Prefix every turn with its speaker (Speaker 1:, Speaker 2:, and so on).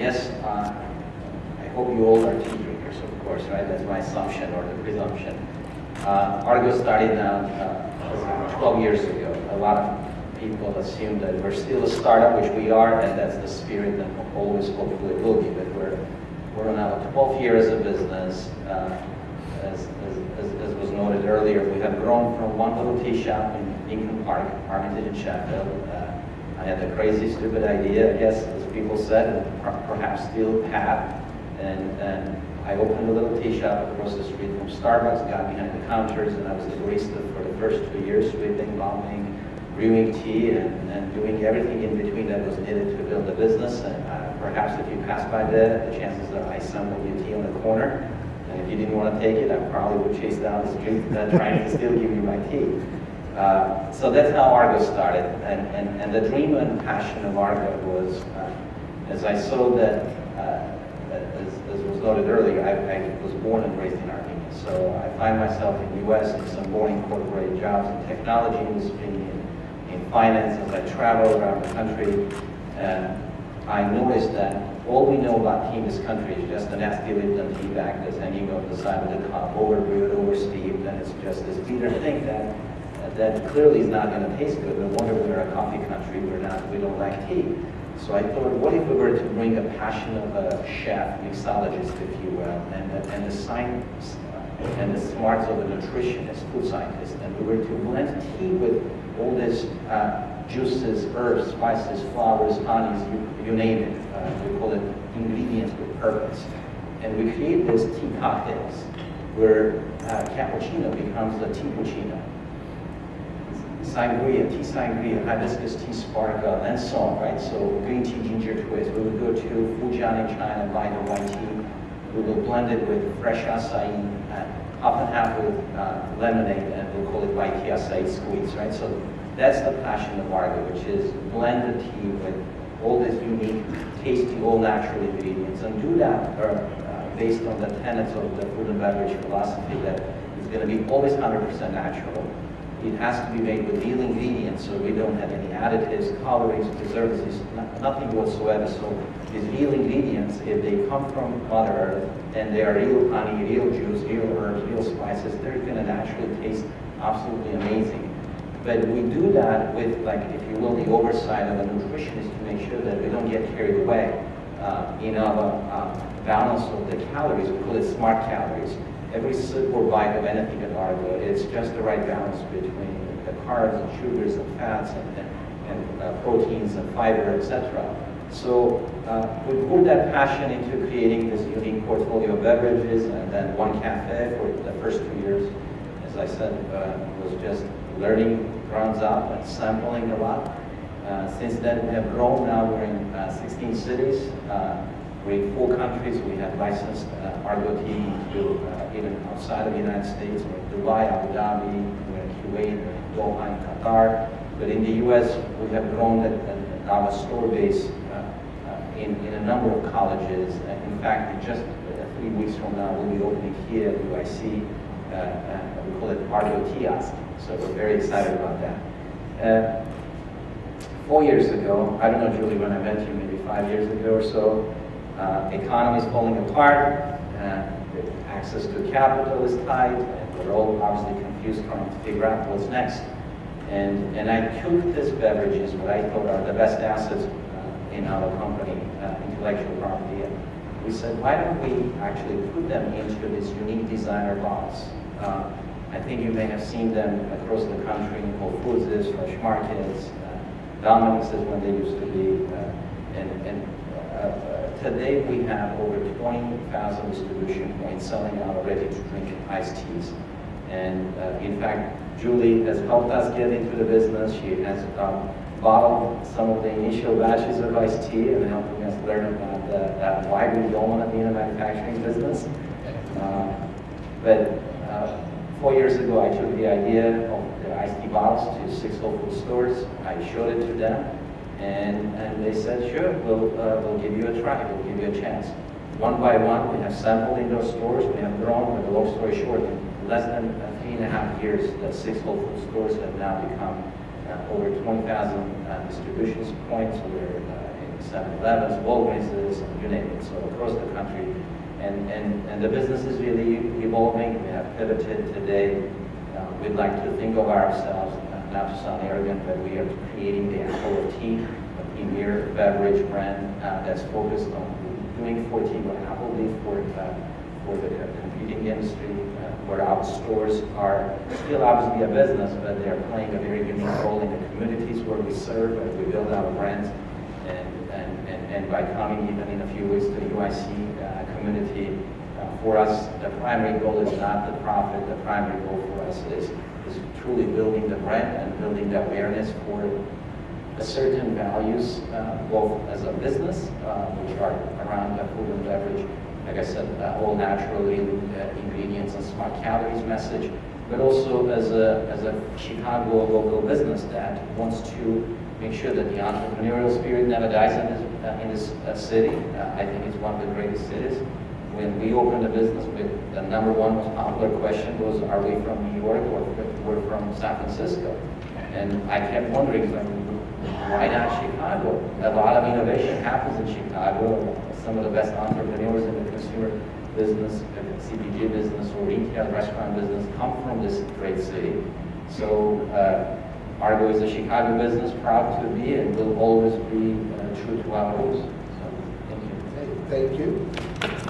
Speaker 1: guess I hope you all are tea drinkers, of course, right? That's my assumption or the presumption. Argo started now 12 years ago. A lot of people assume that we're still a startup, which we are, and that's the spirit that always hopefully will be. But we're on our 12th year as a business. As was noted earlier, we have grown from one little tea shop in Lincoln Park, Arlington and Sheffield. I had a crazy, stupid idea, I guess, as people said, and perhaps still have. And I opened a little tea shop across the street from Starbucks, got behind the counters, and I was the barista for the first 2 years, sweeping, bombing, brewing tea, and doing everything in between that was needed to build a business. And perhaps if you pass by there, the chances are I sampled your tea on the corner. And if you didn't want to take it, I probably would chase down the street trying to still give you my tea. So that's how Argo started. And the dream and passion of Argo was, as I saw that, as was noted earlier, I was born and raised in Armenia. So I find myself in the US in some boring corporate jobs in technology industry, in finance, as I travel around the country. I noticed that all we know about tea in this country is just a nasty Lipton tea bag that's hanging on the side of the cup, overbrewed, oversteeped, and it's just this bitter thing that clearly is not going to taste good. No wonder we're a coffee country. We don't like tea. So I thought, what if we were to bring a passion of a chef, mixologist, if you will, and the science and the smarts of a nutritionist, food scientist, and we were to blend tea with all these juices, herbs, spices, flowers, honeys, you name it. We call it ingredients with purpose. And we create these tea cocktails where cappuccino becomes a tea puccino. Sangria, tea sangria, hibiscus tea sparkle, and so on, right? So green tea ginger twist. We will go to Fujian in China, buy the white tea. We will blend it with fresh acai, half and half with lemonade, and we'll call it white tea acai squeeze, right? So that's the passion of Argo, which is blend the tea with all these unique, tasty, all natural ingredients, and do that based on the tenets of the food and beverage philosophy that it's going to be always 100% natural. It has to be made with real ingredients, so we don't have any additives, calories, preservatives, nothing whatsoever. So these real ingredients, if they come from Mother Earth, and they are real honey, real juice, real herbs, real spices, they're going to naturally taste absolutely amazing. But we do that with, like, if you will, the oversight of a nutritionist to make sure that we don't get carried away in our balance of the calories. We call it smart calories. Every sip or bite of anything at Argo, it's just the right balance between the carbs and sugars and fats and proteins and fiber, etc. So we put that passion into creating this unique portfolio of beverages, and then one cafe for the first 2 years, as I said, was just learning grounds up and sampling a lot. Since then, we have grown. Now we're in 16 cities. We're in 4 countries. We have licensed Argo Tea to even outside of the United States. We're in Dubai, Abu Dhabi, we're in Kuwait, we're in Doha, in Qatar. But in the US, we have grown our store base in a number of colleges. In fact, just 3 weeks from now, we'll be opening here at UIC. We call it Argo Tea. So we're very excited about that. 4 years ago, I don't know, Julie, when I met you, maybe 5 years ago or so, economy is falling apart, access to capital is tight, and we're all obviously confused trying to figure out what's next. And I took these beverages, what I thought are the best assets in our company, intellectual property, and we said, why don't we actually put them into this unique designer box? I think you may have seen them across the country in Whole Foods, Fresh Markets, Dominic's is when they used to be, today we have over 20,000 distribution points selling our ready-to-drink iced teas. And in fact, Julie has helped us get into the business. She has bottled some of the initial batches of iced tea and helping us learn about why we don't want to be in a manufacturing business. But 4 years ago, I took the idea of the iced tea bottles to 6 Whole Foods stores. I showed it to them. And they said, sure, we'll give you a try, we'll give you a chance. One by one, we have sampled in those stores, we have grown, but long story short, in less than 3.5 years, the 6 Whole Foods stores have now become over 20,000 distribution points. We're in 7-Elevens, Walgreens, you name country. And the business is really evolving. We have pivoted today. We'd like to think of ourselves, not to sound arrogant, but we are creating the Argo Tea, a premier beverage brand that's focused on doing for tea what Apple did for the computing industry, where our stores are still obviously a business, but they're playing a very unique role in the communities where we serve and we build our brands. And by coming even in a few weeks to the UIC community, for us, the primary goal is not the profit. The primary goal for us is truly building the brand and building the awareness for a certain values, both as a business, which are around the food and beverage, like I said, all natural ingredients and smart calories message, but also as a Chicago local business that wants to make sure that the entrepreneurial spirit never dies in this city. I think it's one of the greatest cities. When we opened the business, the number one most popular question was, are we from New York or we're from San Francisco? And I kept wondering, like, why not Chicago? A lot of innovation happens in Chicago. Some of the best entrepreneurs in the consumer business, CPG business, or retail restaurant business come from this great city. So Argo is a Chicago business, proud to be, and will always be true to our roots. So thank you.
Speaker 2: Thank you.